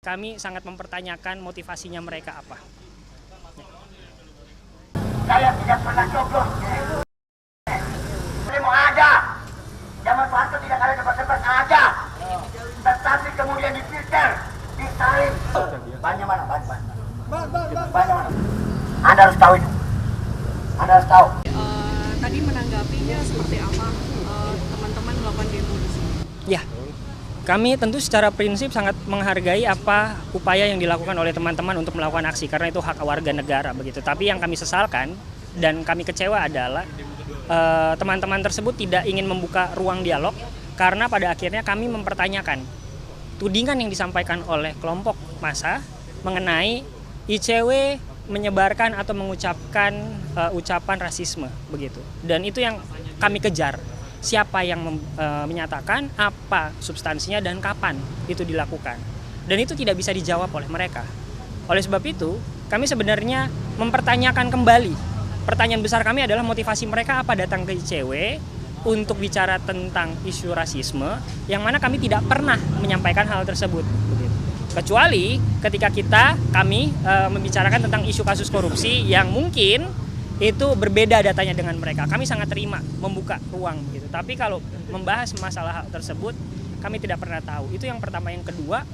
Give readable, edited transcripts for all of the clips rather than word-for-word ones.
kami sangat mempertanyakan motivasinya mereka apa. Saya tidak pernah coblos. Ini mau ada. Zaman Soeharto tidak ada tempat-tempat ada. Tetapi kemudian difilter, disaring. Banyak mana? Banyak mana? Anda harus tahu itu. Anda harus tahu. Tadi menanggapinya seperti apa teman-teman melakukan demo di sini? Ya, kami tentu secara prinsip sangat menghargai apa upaya yang dilakukan oleh teman-teman untuk melakukan aksi karena itu hak warga negara begitu. Tapi yang kami sesalkan dan kami kecewa adalah teman-teman tersebut tidak ingin membuka ruang dialog karena pada akhirnya kami mempertanyakan tudingan yang disampaikan oleh kelompok massa mengenai ICW menyebarkan atau mengucapkan ucapan rasisme begitu. Dan itu yang kami kejar. Siapa yang menyatakan, apa substansinya dan kapan itu dilakukan. Dan itu tidak bisa dijawab oleh mereka. Oleh sebab itu, kami sebenarnya mempertanyakan kembali. Pertanyaan besar kami adalah motivasi mereka apa datang ke ICW untuk bicara tentang isu rasisme yang mana kami tidak pernah menyampaikan hal tersebut. Begitu. Kecuali ketika kami membicarakan tentang isu kasus korupsi yang mungkin itu berbeda datanya dengan mereka. Kami sangat terima membuka ruang gitu. Tapi kalau membahas masalah hal tersebut, kami tidak pernah tahu. Itu yang pertama. Yang kedua,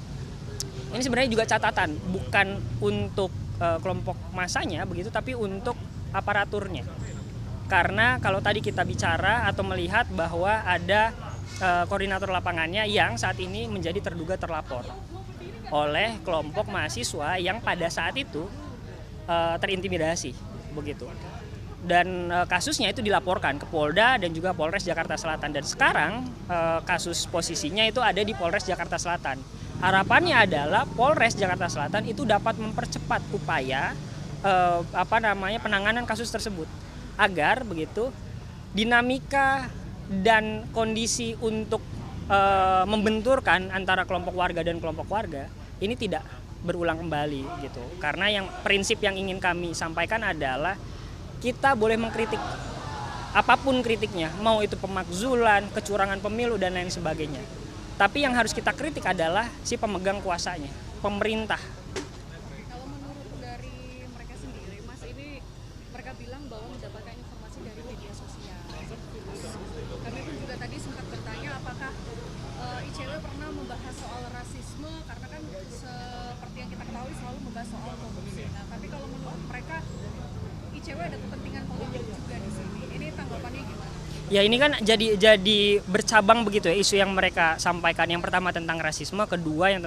ini sebenarnya juga catatan, bukan untuk kelompok massanya begitu, tapi untuk aparaturnya. Karena kalau tadi kita bicara atau melihat bahwa ada koordinator lapangannya yang saat ini menjadi terduga terlapor oleh kelompok mahasiswa yang pada saat itu terintimidasi begitu. Dan kasusnya itu dilaporkan ke Polda dan juga Polres Jakarta Selatan, dan sekarang kasus posisinya itu ada di Polres Jakarta Selatan. Harapannya adalah Polres Jakarta Selatan itu dapat mempercepat upaya penanganan kasus tersebut agar begitu dinamika dan kondisi untuk membenturkan antara kelompok warga dan kelompok warga ini tidak berulang kembali gitu. Karena yang prinsip yang ingin kami sampaikan adalah kita boleh mengkritik apapun kritiknya, mau itu pemakzulan, kecurangan pemilu dan lain sebagainya. Tapi yang harus kita kritik adalah si pemegang kuasanya, pemerintah. Kalau menurut dari mereka sendiri, Mas, ini mereka bilang bahwa mendapatkan informasi dari media sosial. Kami pun juga tadi sempat bertanya apakah ICW pernah membahas soal rasisme, karena kan seperti yang kita ketahui selalu membahas soal korupsi. Nah, tapi kalau menurut mereka ICW ada kepentingan politik juga di sini. Ini tanggapannya gimana? Ya ini kan jadi bercabang begitu ya isu yang mereka sampaikan. Yang pertama tentang rasisme, kedua yang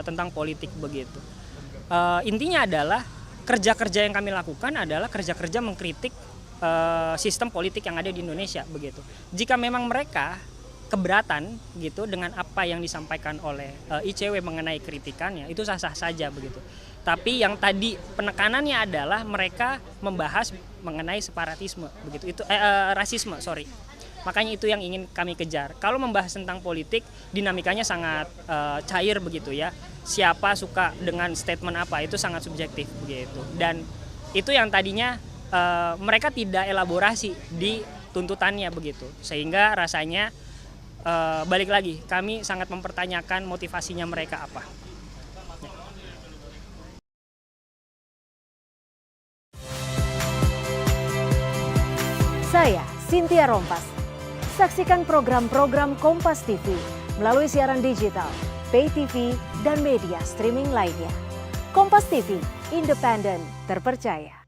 tentang politik begitu. Intinya adalah kerja-kerja yang kami lakukan adalah kerja-kerja mengkritik sistem politik yang ada di Indonesia begitu. Jika memang mereka keberatan gitu dengan apa yang disampaikan oleh ICW mengenai kritikannya, itu sah-sah saja begitu. Tapi yang tadi penekanannya adalah mereka membahas mengenai separatisme begitu. Itu rasisme, sorry. Makanya itu yang ingin kami kejar. Kalau membahas tentang politik, dinamikanya sangat cair begitu ya. Siapa suka dengan statement apa itu sangat subjektif begitu. Dan itu yang tadinya mereka tidak elaborasi di tuntutannya begitu. Sehingga rasanya balik lagi, kami sangat mempertanyakan motivasinya mereka apa. Saya Cynthia Rompas. Saksikan program-program Kompas TV melalui siaran digital, pay TV, dan media streaming lainnya. Kompas TV, independen, terpercaya.